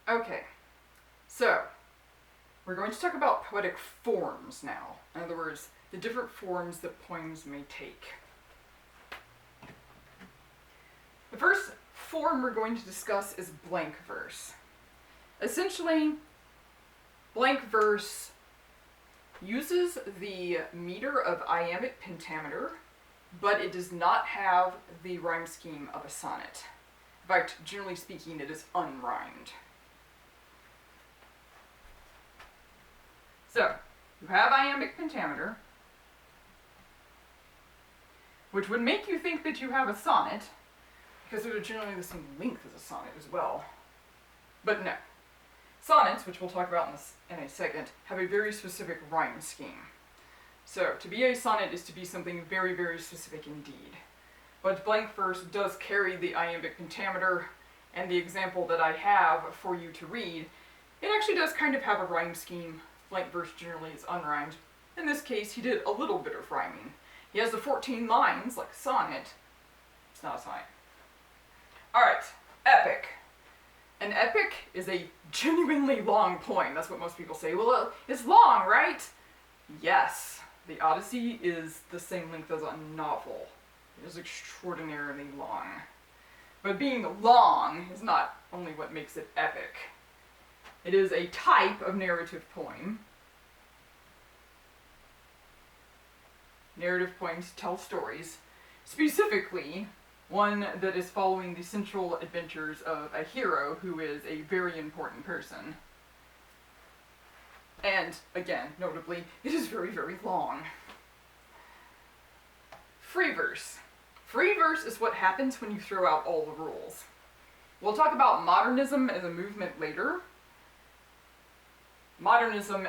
Okay, so we're going to talk about poetic forms now. In other words, the different forms that poems may take. The first form we're going to discuss is blank verse. Essentially, blank verse uses the meter of iambic pentameter, but it does not have the rhyme scheme of a sonnet. In fact, generally speaking, it is unrhymed. So, you have iambic pentameter, which would make you think that you have a sonnet, because they're generally the same length as a sonnet as well. But no. Sonnets, which we'll talk about in a second, have a very specific rhyme scheme. So, to be a sonnet is to be something very, very specific indeed. But blank verse does carry the iambic pentameter, and the example that I have for you to read, it actually does kind of have a rhyme scheme. Blank verse generally is unrhymed. In this case, he did a little bit of rhyming. He has the 14 lines, like a sonnet. It's not a sonnet. Alright, epic. An epic is a genuinely long poem. That's what most people say. Well, it's long, right? Yes. The Odyssey is the same length as a novel. It is extraordinarily long. But being long is not only what makes it epic. It is a type of narrative poem. Narrative poems tell stories. Specifically, one that is following the central adventures of a hero who is a very important person. And, again, notably, it is very, very long. Free verse. Free verse is what happens when you throw out all the rules. We'll talk about modernism as a movement later. Modernism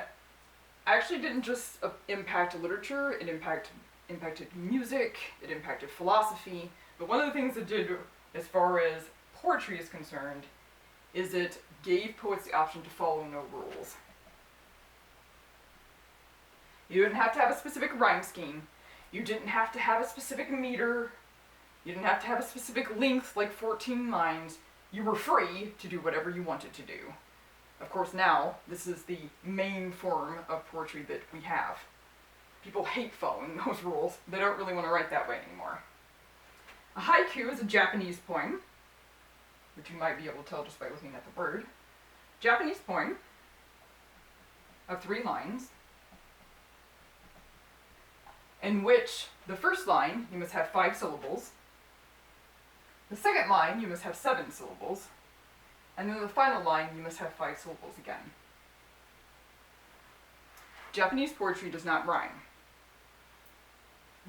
actually didn't just impact literature, it impacted music, it impacted philosophy, but one of the things it did as far as poetry is concerned is it gave poets the option to follow no rules. You didn't have to have a specific rhyme scheme, you didn't have to have a specific meter, you didn't have to have a specific length like 14 lines, you were free to do whatever you wanted to do. Of course now, this is the main form of poetry that we have. People hate following those rules. They don't really want to write that way anymore. A haiku is a Japanese poem, which you might be able to tell just by looking at the word. Japanese poem of 3 lines, in which the first line you must have 5 syllables, the second line you must have 7 syllables, and then the final line, you must have 5 syllables again. Japanese poetry does not rhyme.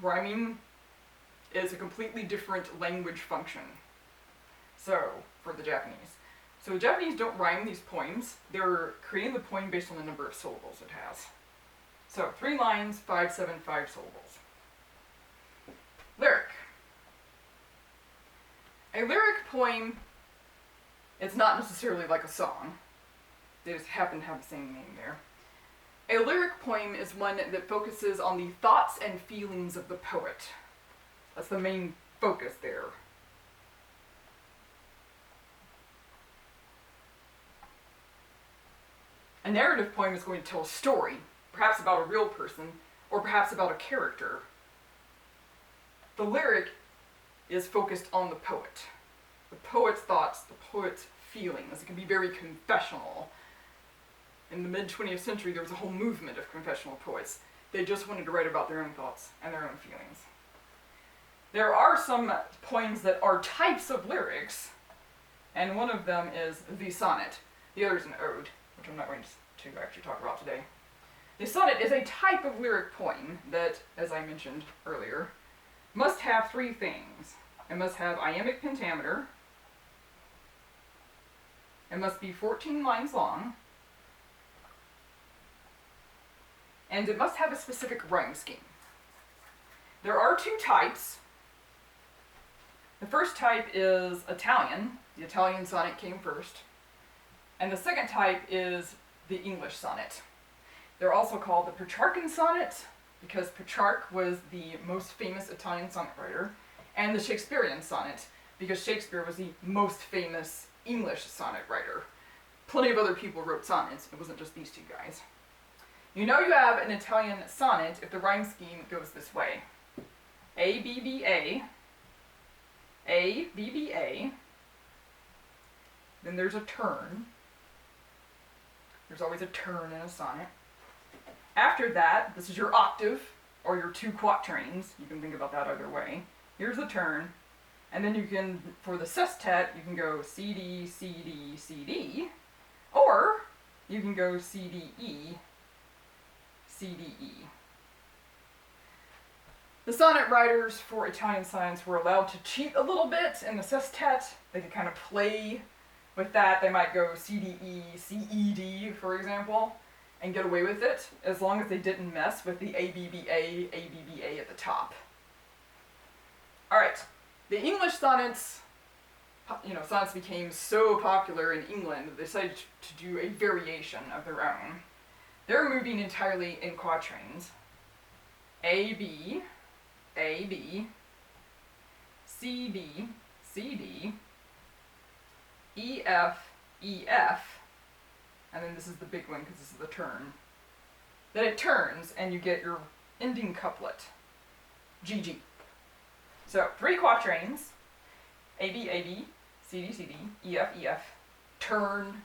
Rhyming is a completely different language function. So, for the Japanese. So the Japanese don't rhyme these poems. They're creating the poem based on the number of syllables it has. So, 3 lines, 5, 7, 5 syllables. Lyric. A lyric poem, it's not necessarily like a song. They just happen to have the same name there. A lyric poem is one that focuses on the thoughts and feelings of the poet. That's the main focus there. A narrative poem is going to tell a story, perhaps about a real person, or perhaps about a character. The lyric is focused on the poet. The poet's thoughts, the poet's feelings. It can be very confessional. In the mid-20th century, there was a whole movement of confessional poets. They just wanted to write about their own thoughts and their own feelings. There are some poems that are types of lyrics, and one of them is the sonnet. The other is an ode, which I'm not going to actually talk about today. The sonnet is a type of lyric poem that, as I mentioned earlier, must have 3 things. It must have iambic pentameter, it must be 14 lines long, and it must have a specific rhyme scheme. There are 2 types. The first type is Italian. The Italian sonnet came first. And the second type is the English sonnet. They're also called the Petrarchan sonnet, because Petrarch was the most famous Italian sonnet writer, and the Shakespearean sonnet, because Shakespeare was the most famous English sonnet writer. plenty of other people wrote sonnets. It wasn't just these two guys. You know you have an Italian sonnet if the rhyme scheme goes this way. A, B, B, A, A, B, B, A, then there's a turn. There's always a turn in a sonnet. After that, this is your octave, or your two quatrains. You can think about that either way. Here's the turn. And then you can, for the sestet, you can go C, D, C, D, C, D. Or you can go C, D, E, C, D, E. The sonnet writers for Italian sonnets were allowed to cheat a little bit in the sestet. They could kind of play with that. They might go C, D, E, C, E, D, for example, and get away with it, as long as they didn't mess with the A, B, B, A, B, B, A at the top. Alright, the English sonnets, sonnets became so popular in England that they decided to do a variation of their own. They're moving entirely in quatrains. A, B, C, D, C, D, E, F, E, F, and then this is the big one because this is the turn. Then it turns and you get your ending couplet, G, G. So 3 quatrains, A, B, C, D, C, D, E, F, E, F, turn,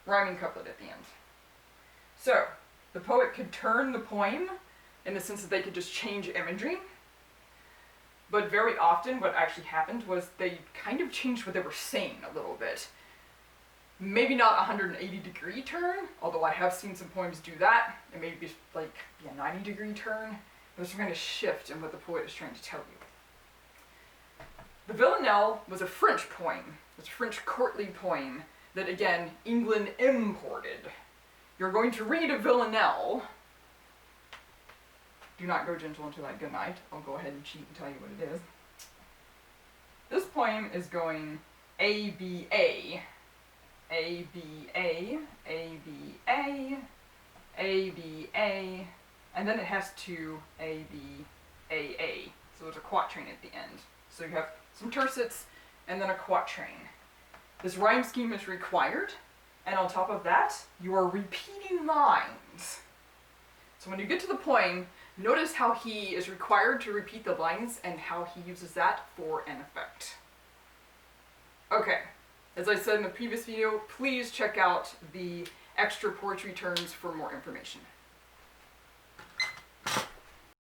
rhyming couplet at the end. So the poet could turn the poem in the sense that they could just change imagery, but very often what actually happened was they kind of changed what they were saying a little bit. Maybe not a 180-degree turn, although I have seen some poems do that. It may be like a 90-degree turn. There's some kind of shift in what the poet is trying to tell you. The Villanelle was a French poem. It's a French courtly poem that, again, England imported. You're going to read a Villanelle. Do not go gentle into that good night. I'll go ahead and cheat and tell you what it is. This poem is going A, B, A, A, B, A, A, B, A, A, B, A, and then it has 2 A, B, A, A. So there's a quatrain at the end. So you have some tercets and then a quatrain. This rhyme scheme is required, and on top of that, you are repeating lines. So when you get to the poem, notice how he is required to repeat the lines and how he uses that for an effect. Okay, as I said in the previous video, please check out the extra poetry turns for more information.